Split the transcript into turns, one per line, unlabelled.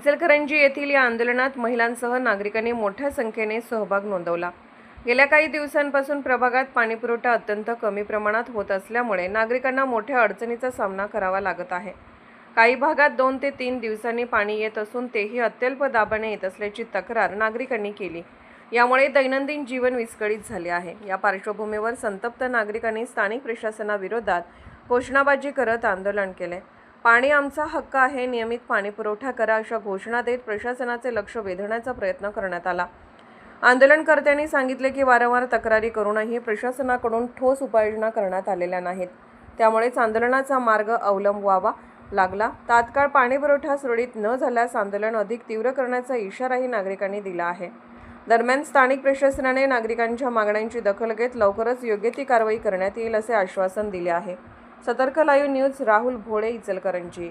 इचलकरंजी येथील या आंदोलनात महिलांसह नागरिकांनी मोठ्या संख्येने सहभाग नोंदवला। गेल्या काही दिवसांपासून प्रभागात पाणीपुरवठा अत्यंत कमी प्रमाणात होत असल्यामुळे नागरिकांना मोठ्या अडचणीचा सामना करावा लागत आहे। काही भागात 2 ते 3 दिवसांनी पाणी येत असून तेही अत्यल्प दाबाने येत असल्याची तक्रार नागरिकांनी केली। यामुळे दैनंदिन जीवन विस्कळीत झाले आहे। या पार्श्वभूमीवर संतप्त नागरिकांनी स्थानिक प्रशासनाविरोधात घोषणाबाजी करत आंदोलन केले। पाणी आमचा हक्क आहे, नियमित पाणी पुरवठा करा अशा घोषणा देत प्रशासनाचे लक्ष वेधण्याचा प्रयत्न करण्यात आला। आंदोलनकर्त्यांनी सांगितले की वारंवार तक्रारी करूनही प्रशासनाकडून ठोस उपाययोजना करण्यात आलेल्या नाहीत। त्यामुळेच आंदोलनाचा मार्ग अवलंबवावा लागला। तात्काळ पाणीपुरवठा सुरळीत न झाल्यास आंदोलन अधिक तीव्र करण्याचा इशाराही नागरिकांनी दिला आहे। दरम्यान स्थानिक प्रशासनाने नागरिकांच्या मागण्यांची दखल घेत लवकरच योग्य ती कारवाई करण्यात येईल असे आश्वासन दिले आहे। सतर्क लाईव्ह न्यूज राहुल भोळे, इचलकरंजी।